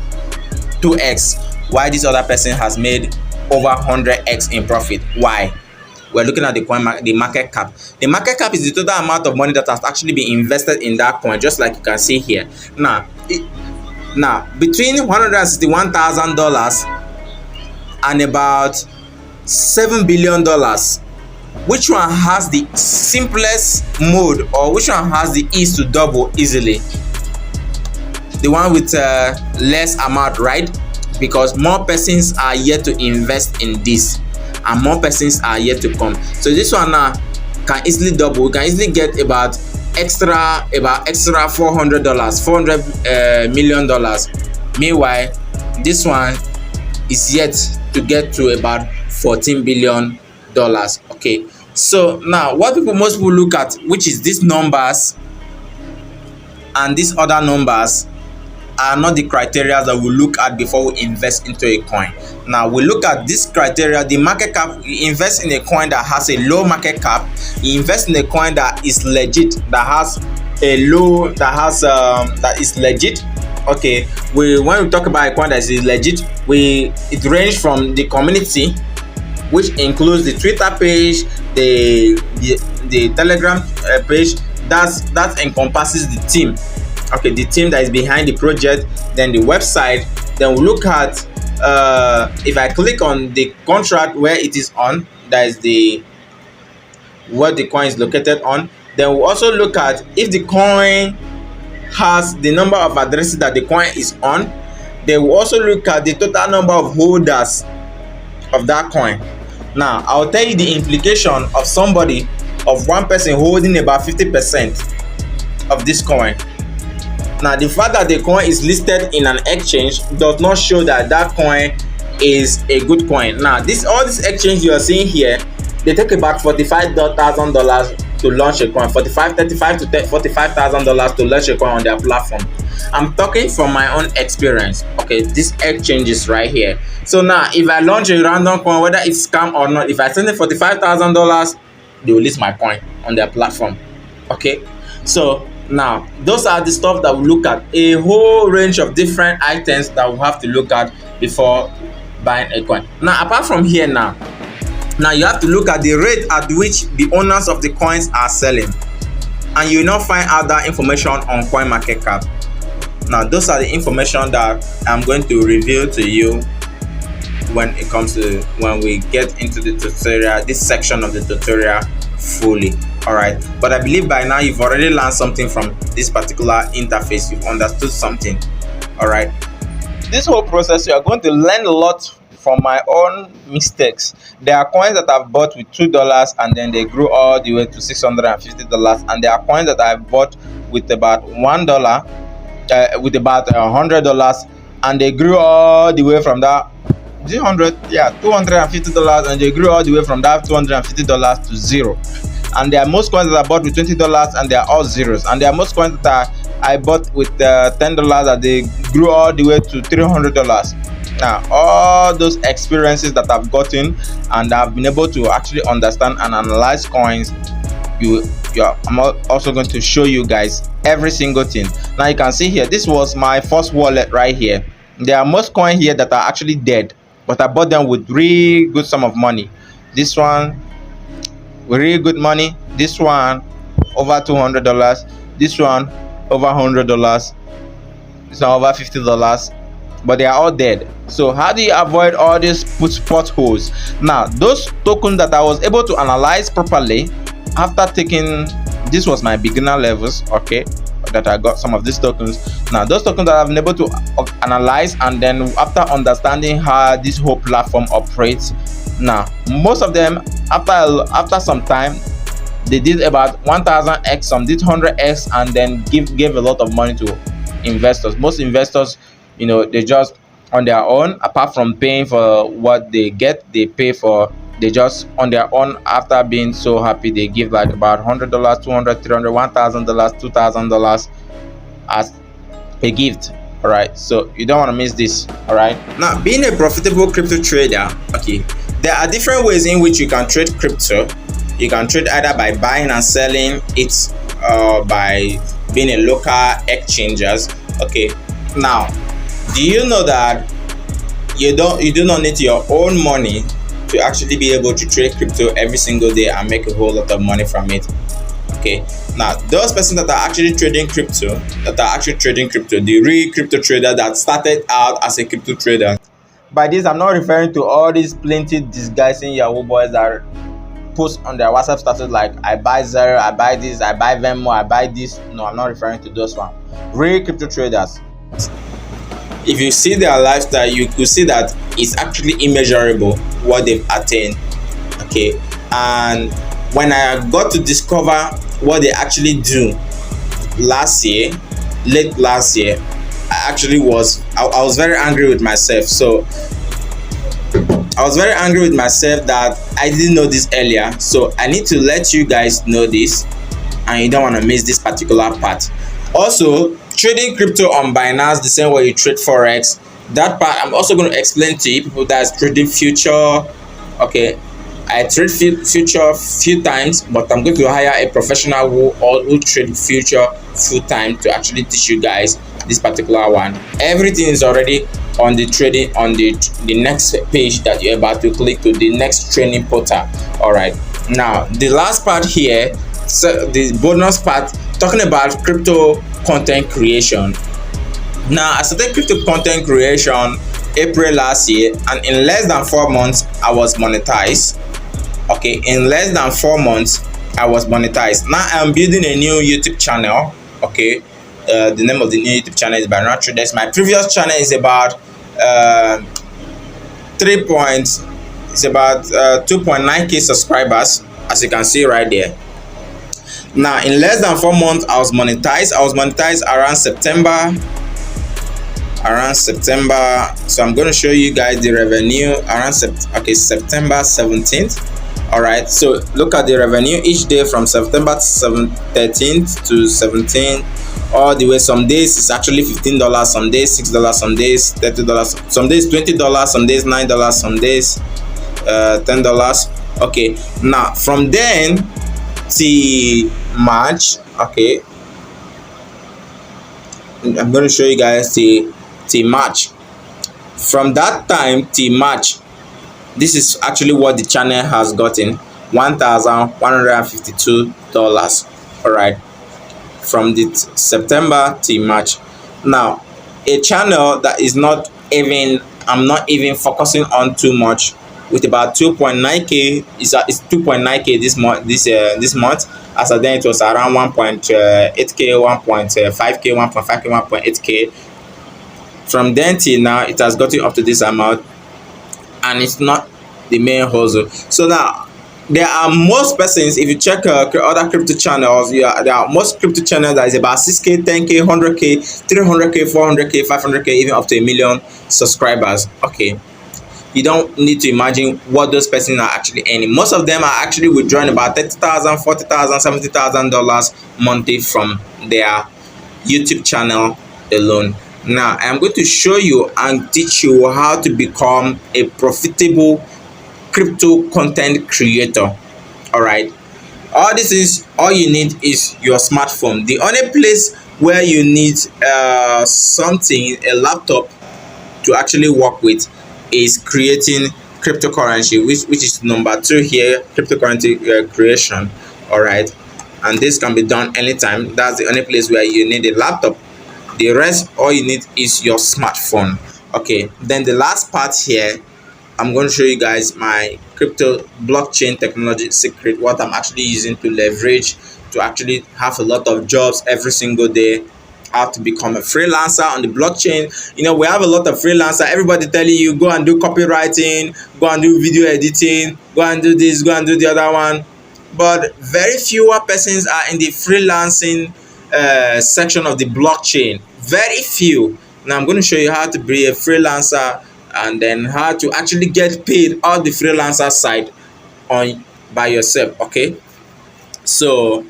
A: 2x, while this other person has made over 100x in profit. Why? We're looking at the market cap. The market cap is the total amount of money that has actually been invested in that coin, just like you can see here. Now between $161,000 and about $7 billion, which one has the simplest mode, or which one has the ease to double easily? The one with less amount, right? Because more persons are yet to invest in this, and more persons are yet to come. So this one now can easily double. We can easily get about extra $400 million. Meanwhile, this one is yet to get to about $14 billion. Okay, so now what most people look at, which is these numbers and these other numbers, are not the criteria that we look at before we invest into a coin. Now we look at this criteria: the market cap. You invest in a coin that has a low market cap. You invest in a coin that is legit, that has a low, that is legit. Okay, when we talk about a coin that is legit, it ranges from the community, which includes the Twitter page, the Telegram page. That encompasses the team. Okay, the team that is behind the project, then the website. Then we look at if I click on the contract where it is on, that is what the coin is located on. Then we also look at if the coin has the number of addresses that the coin is on, they will also look at the total number of holders of that coin. Now I'll tell you the implication of somebody, of one person holding about 50% of this coin. Now the fact that the coin is listed in an exchange does not show that that coin is a good coin. Now all this exchange you are seeing here, they take about $45,000 to launch a coin, $35,000 to $45,000 to launch a coin on their platform. I'm talking from my own experience. Okay, this exchange is right here. So now if I launch a random coin, whether it's scam or not, if I send it $45,000, they will list my coin on their platform. Okay, so now those are the stuff that we look at, a whole range of different items that we have to look at before buying a coin. Now apart from here, now you have to look at the rate at which the owners of the coins are selling, and you will not find out that information on CoinMarketCap. Now those are the information that I'm going to reveal to you when we get into the tutorial, this section of the tutorial fully. All right, but I believe by now you've already learned something from this particular interface. You've understood something. All right, this whole process you are going to learn a lot from my own mistakes. There are coins that I've bought with $2 and then they grew all the way to $650, and there are coins that I've bought with about $1 with about $100, and they grew all the way from that $250, and they grew all the way from that $250 to zero. And there are most coins that I bought with $20 and they are all zeros, and there are most coins that I bought with $10 that they grew all the way to $300. Now all those experiences that I've gotten and I've been able to actually understand and analyze coins, I'm also going to show you guys every single thing. Now you can see here, this was my first wallet right here. There are most coins here that are actually dead, but I bought them with really good sum of money. This one with really good money, this one over $200, this one over $100, this one over $50, but they are all dead. So how do you avoid all these potholes? Now those tokens that I was able to analyze properly after taking, this was my beginner levels, okay, that I got some of these tokens. Now those tokens that I've been able to analyze, and then after understanding how this whole platform operates, now most of them after some time they did about 1000x, some did 100x, and then gave a lot of money to investors. Most investors, you know, they just on their own, apart from paying for what they get, they pay for, they just on their own, after being so happy, they give like about $100, $200, $300, $1000, $2000 as a gift. All right, so you don't want to miss this. All right, now being a profitable crypto trader, okay, there are different ways in which you can trade crypto. You can trade either by buying and selling it, by being a local exchanges. Okay, now do you know that you do not need your own money to actually be able to trade crypto every single day and make a whole lot of money from it? Okay, now those persons that are actually trading crypto, the real crypto trader that started out as a crypto trader. By this, I'm not referring to all these plenty disguising Yahoo boys that post on their WhatsApp status like, I buy Zero, I buy this, I buy Venmo, I buy this. No, I'm not referring to those ones. Real crypto traders. If you see their lifestyle, you could see that it's actually immeasurable what they've attained. Okay, and when I got to discover what they actually do late last year, I was very angry with myself. So I was very angry with myself that I didn't know this earlier. So I need to let you guys know this, and you don't want to miss this particular part. Also, trading crypto on Binance the same way you trade forex, that part I'm also going to explain to you people that's trading future. Okay, I trade future few times, but I'm going to hire a professional who trade future full time to actually teach you guys this particular one. Everything is already on the trading on the next page that you're about to click to, the next training portal. All right, now the last part here, so the bonus part, talking about crypto content creation. Now I started crypto content creation April last year, and in less than 4 months I was monetized. Okay, in less than 4 months I was monetized. Now I'm building a new YouTube channel. Okay, The name of the new YouTube channel is by Not Traders. My previous channel is about uh, 3 points. It's about 2.9k subscribers, as you can see right there. Now, in less than 4 months, I was monetized. Around September. So I'm going to show you guys the revenue around September 17th. All right, so look at the revenue each day from September 13th to 17th, all the way. Some days it's actually $15, some days $6, some days $30, some days $20, some days $9, some days $10. Okay, now from then till March, okay, I'm going to show you guys till March. From that time till March, this is actually what the channel has gotten: $1,152. All right, from the September till March. Now, a channel that is not even, I'm not even focusing on too much, with about 2.9k, is 2.9k this month. This month, as of then it was around 1.8k, 1.5k, 1.5k, 1.8k. From then till now, it has gotten up to this amount, and it's not the main hustle. So now, there are most persons, if you check other crypto channels, there are most crypto channels that is about 6k, 10k, 100k, 300k, 400k, 500k, even up to a million subscribers. Okay, you don't need to imagine what those persons are actually earning. Most of them are actually withdrawing about $30,000, $40,000, $70,000 monthly from their YouTube channel alone. Now, I'm going to show you and teach you how to become a profitable crypto content creator. All right, all you need is your smartphone. The only place where you need a laptop to actually work with is creating cryptocurrency, which is number 2 here, cryptocurrency creation. All right, and this can be done anytime. That's the only place where you need a laptop. The rest, all you need is your smartphone. Okay, then the last part here, I'm going to show you guys my crypto blockchain technology secret, what I'm actually using to leverage to actually have a lot of jobs every single day, how to become a freelancer on the blockchain. You know, we have a lot of freelancers, everybody telling you go and do copywriting, go and do video editing, go and do this, go and do the other one, but very fewer persons are in the freelancing section of the blockchain. Very few. Now I'm going to show you how to be a freelancer, and then how to actually get paid on the freelancer side on by yourself. Okay, so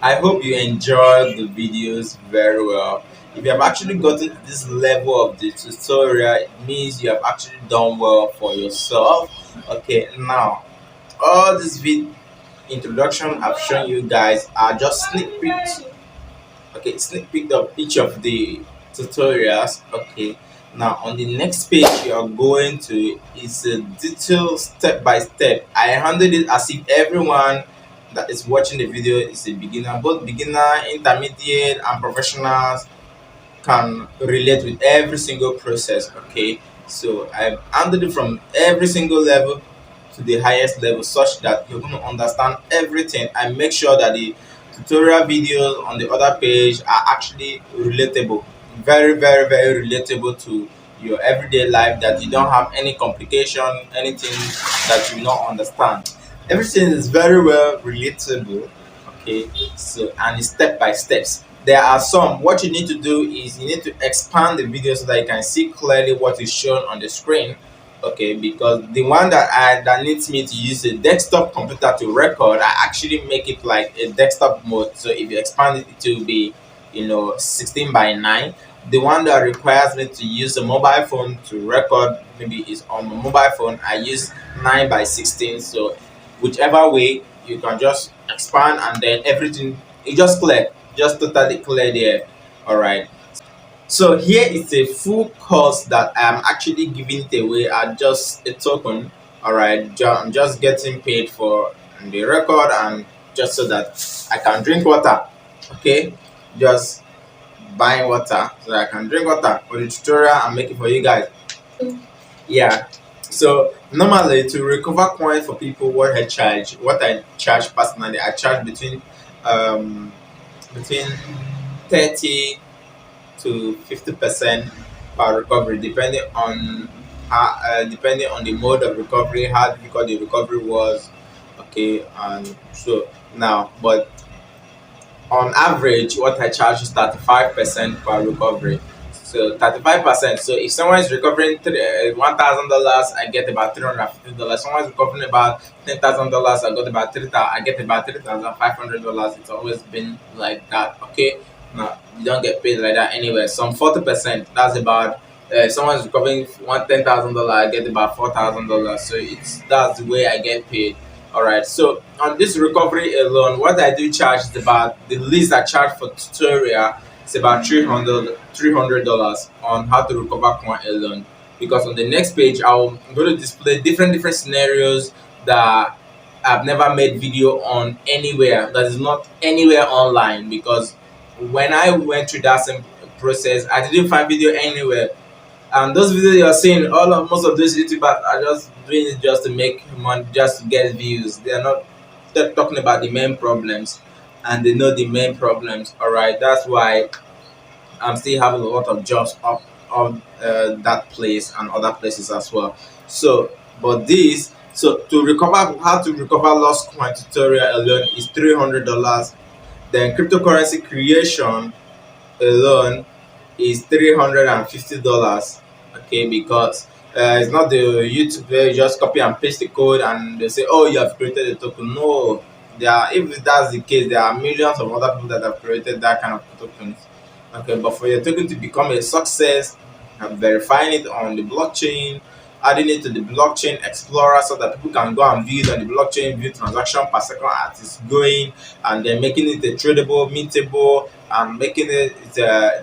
A: I hope you enjoyed the videos very well. If you have actually gotten to this level of the tutorial, it means you have actually done well for yourself. Okay, now all this introduction I've shown you guys are just sneak peeks. Okay, sneak peek of each of the tutorials. Okay, now on the next page you are going to is a detailed step by step. I handled it as if everyone that is watching the video is a beginner. Both beginner, intermediate, and professionals can relate with every single process. Okay, so I've handled it from every single level to the highest level, such that you're going to understand everything. I make sure that the tutorial videos on the other page are actually relatable, very, very, very relatable to your everyday life, that you don't have any complication, anything that you not understand. Everything is very well relatable. Okay, so, and it's step by steps. There are some, what you need to do is you need to expand the video so that you can see clearly what is shown on the screen. Okay, because the one that needs me to use a desktop computer to record, I actually make it like a desktop mode. So if you expand it to be, 16:9, the one that requires me to use a mobile phone to record, maybe is on my mobile phone, I use 9:16. So whichever way, you can just expand, and then everything it just clear, just totally clear there. All right, so here is a full course that I'm actually giving it away at just a token. All right, I'm just getting paid for the record, and just so that I can drink water. Okay, just buying water so I can drink water for the tutorial I'm making for you guys. Yeah, so normally to recover coin for people, what I charge personally, I charge between 30 to 50% per recovery, depending on the mode of recovery, how difficult the recovery was. Okay, and so now, but on average, what I charge is 35% per recovery. So 35%. So if someone is recovering $1,000, I get about $350. Someone is recovering about $10,000, I got about I get about $3,500. It's always been like that. Okay, now you don't get paid like that anywhere. Some 40%. That's about someone's recovering $10,000, I get about $4,000. So that's the way I get paid. All right. So on this recovery alone, what I do charge is about the least I charge for tutorial is about $300 on how to recover coin alone. Because on the next page, I'm going to display different scenarios that I've never made video on anywhere. That is not anywhere online. Because when I went through that same process, I didn't find video anywhere. And those videos you're seeing, most of those YouTubers are just doing it just to make money, just to get views. They're talking about the main problems, and they know the main problems. All right, that's why I'm still having a lot of jobs up on that place and other places as well. So, to recover, how to recover lost coin tutorial alone is $300. Then cryptocurrency creation alone is $350. Okay, because it's not the YouTube where you just copy and paste the code and they say, oh, you have created a token. No, if that's the case, there are millions of other people that have created that kind of tokens. Okay, but for your token to become a success, verifying it on the blockchain, adding it to the blockchain explorer so that people can go and view it on the blockchain, view transaction per second as it's going, and then making it a tradable, mintable, and making it a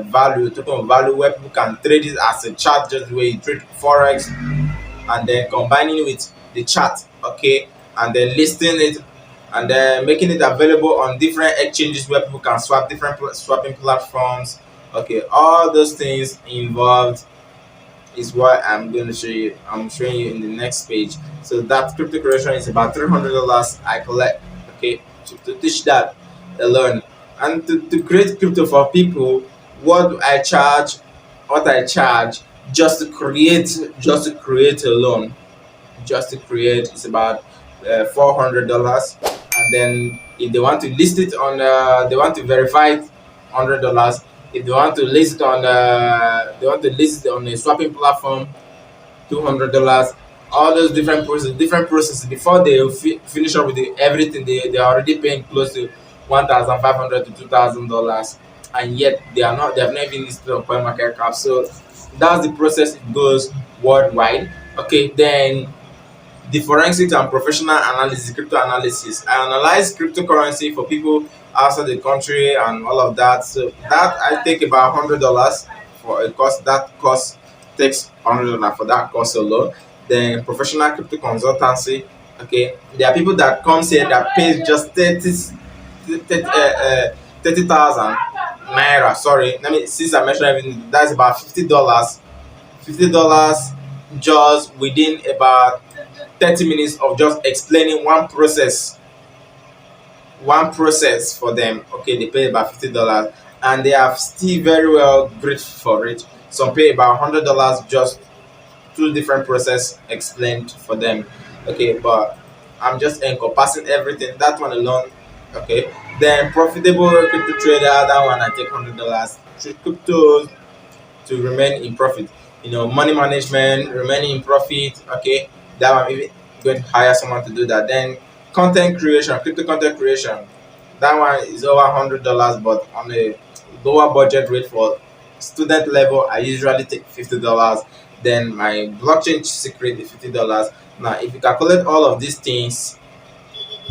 A: value, token of value where people can trade it as a chart, just the way you trade forex, and then combining it with the chart, okay, and then listing it, and then making it available on different exchanges where people can swap different swapping platforms. Okay, all those things involved is what I'm going to show you. I'm showing you in the next page. So that crypto creation is about $300 I collect, okay, to teach that alone. And to create crypto for people, what I charge just to create alone, just to create is about $400. And then if they want to list it on they want to verify it, $100. If they want to list it on a swapping platform, $200. All those different processes before they finish up with everything, they are already paying close to $1,500 to $2,000, and yet they have not even listed on CoinMarketCap. So that's the process. It goes worldwide. Okay, then the forensics and professional analysis, crypto analysis. I analyze cryptocurrency for people outside the country and all of that. So that I take about $100 for a course. That course takes $100 for that course alone. Then professional crypto consultancy. Okay, there are people that comes here that pays just 30,000 naira. Sorry, since I mentioned everything, that's about $50. $50 just within about 30 minutes of just explaining one process for them. Okay, they pay about $50, and they are still very well grateful for it. Some pay about $100, just two different process explained for them. Okay, but I'm just encompassing everything, that one alone. Okay, then profitable crypto trader, that one I take $100. Crypto to remain in profit, money management, remaining in profit. Okay, that one maybe going to hire someone to do that. Then content creation, crypto content creation, that one is over $100, but on a lower budget rate. For student level, I usually take $50. Then my blockchain secret is $50. Now if you calculate all of these things,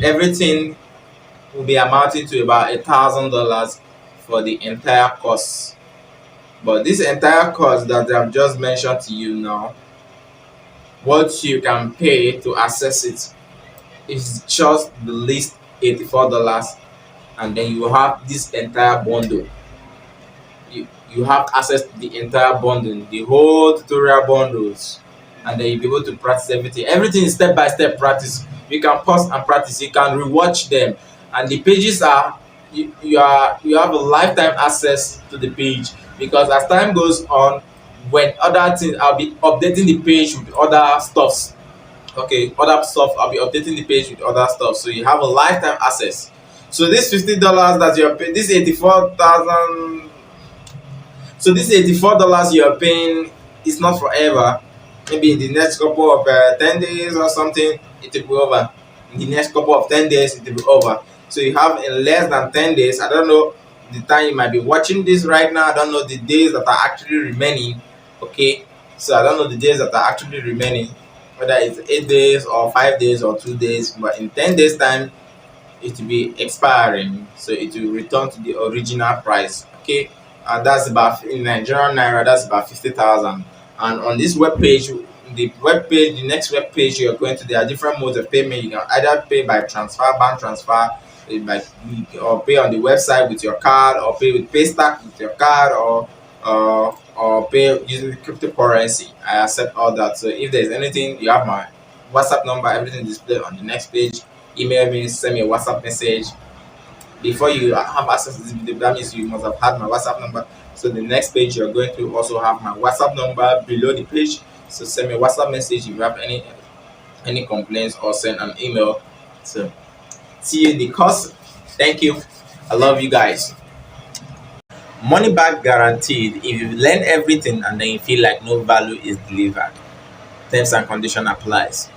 A: everything will be amounting to about $1,000 for the entire course. But this entire course that I've just mentioned to you now, what you can pay to access it is just the least $84, and then you have this entire bundle. You have access to the entire bundle, the whole tutorial bundles, and then you'll be able to practice everything. Everything is step by step practice. You can pause and practice. You can rewatch them, and the pages are you have a lifetime access to the page, because as time goes on, when other things, I'll be updating the page with other stuffs. Okay, other stuff, I'll be updating the page with other stuff, so you have a lifetime access. So this $50 that you're paying, this 84,000, so this $84 you're paying is not forever. Maybe in the next couple of 10 days or something, it will be over. In the next couple of 10 days, it will be over. So you have in less than 10 days, I don't know the time you might be watching this right now, I don't know the days that are actually remaining. Okay, so I don't know the days that are actually remaining, whether it's 8 days or 5 days or 2 days, but in 10 days time, it will be expiring, so it will return to the original price. Okay, and that's about, in Nigerian naira, that's about 50,000. And on this web page, the next web page you're going to, there are different modes of payment. You can either pay by transfer, bank transfer, or pay on the website with your card, or pay with Paystack with your card, or pay using cryptocurrency. I accept all that. So if there's anything, you have my WhatsApp number, everything displayed on the next page. Email me, send me a WhatsApp message. Before you have access to this video, that means you must have had my WhatsApp number. So the next page you're going to also have my WhatsApp number below the page. So send me a WhatsApp message if you have any complaints, or send an email. So see you in the course. Thank you. I love you guys. Money back guaranteed if you learn everything and then you feel like no value is delivered. Terms and condition applies.